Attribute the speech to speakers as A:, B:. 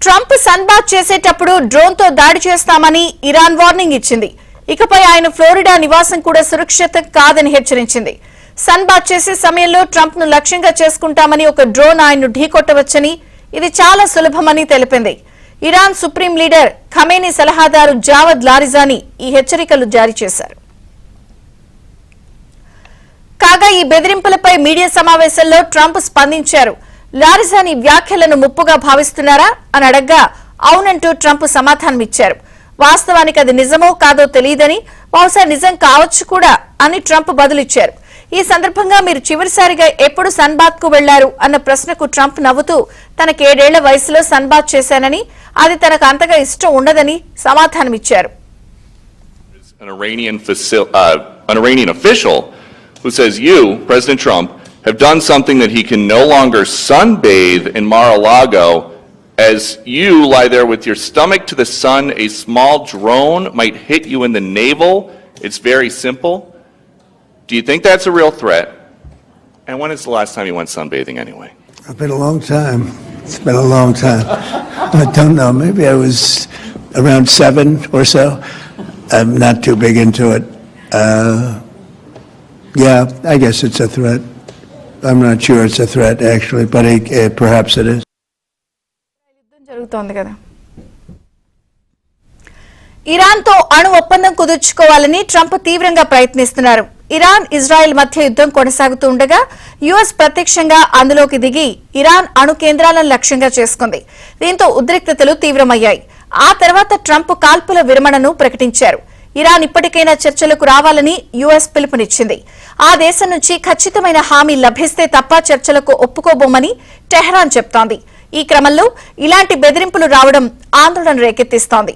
A: Trump sunbath చేసేటప్పుడు drone తో దాడి చేస్తామని ఇరాన్ వార్నింగ్ ఇచ్చింది. ఇకపై ఆయన ఫ్లోరిడా నివాసం కూడా సురక్షితం కాదని హెచ్చరించింది. సన్బాత్ చేసే సమయంలో ట్రంప్ ను లక్ష్యంగా చేసుకుంటామని ఒక డ్రోన్ ఆయన్ను ఢీకొట్టవచ్చని, ఇది చాలా సులభమని తెలిపింది. ఇరాన్ సుప్రీం లీడర్ ఖమేనీ సలహాదారు జావద్ లారిజానీ ఈ హెచ్చరికలు జారీ చేశారు. కాగా ఈ బెదిరింపులపై మీడియా సమావేశంలో ట్రంప్ స్పందించారు. లారిజానీ వ్యాఖ్యలను ముప్పుగా భావిస్తున్నారా అని అడగ్గా అవునంటూ ట్రంప్ సమాధానమిచ్చారు. వాస్తవానికి అది నిజమో కాదో తెలియదని, బహుశా నిజం కావచ్చు కూడా అని ట్రంప్ బదులిచ్చారు. ఈ సందర్భంగా మీరు చివరిసారిగా ఎప్పుడు సన్బాత్ కు వెళ్లారు అన్న ప్రశ్నకు ట్రంప్ నవ్వుతూ తనకు 7 ఏళ్ల వయసులో సన్బాత్ చేశానని, అది తనకు అంతగా ఇష్టం ఉండదని సమాధానమిచ్చారు.
B: An Iranian official who says you, President Trump, have done something that he can no longer sunbathe in Mar-a-Lago. As you lie there with your stomach to the sun, a small drone might hit you in the navel. It's very simple. Do you think that's a real threat? And when is the last time you went sunbathing anyway?
C: It's been a long time. It's been a long time. I don't know. Maybe I was around 7 or so. I'm not too big into it. Yeah, I guess it's a threat. I'm not sure it's a threat actually, but perhaps it is.
A: Iran తో అణు ఒప్పందం కుదుర్చుకోవాలని Trump తీవ్రంగా ప్రయత్నిస్తున్నారు. Iran Israel మధ్య యుద్దం కొనసాగుతూ ఉండగా US ప్రత్యక్షంగా అందులోకి దిగి ఇరాన్ అణు కేంద్రాలను లక్ష్యంగా చేసుకుంది. దీంతో ఉద్రిక్తతలు తీవ్రమయ్యాయి. ఆ తర్వాత ట్రంప్ కాల్పుల విరమణను ప్రకటించారు. ఇరాన్ ఇప్పటికైనా చర్చలకు రావాలని యుఎస్ పిలుపునిచ్చింది. ఆ దేశం నుంచి ఖచ్చితమైన హామీ లభిస్తే తప్ప చర్చలకు ఒప్పుకోబోమని టెహ్రాన్ చెప్తోంది. ఈ క్రమంలో ఇలాంటి బెదిరింపులు రావడం ఆందోళన రేకెత్తిస్తోంది.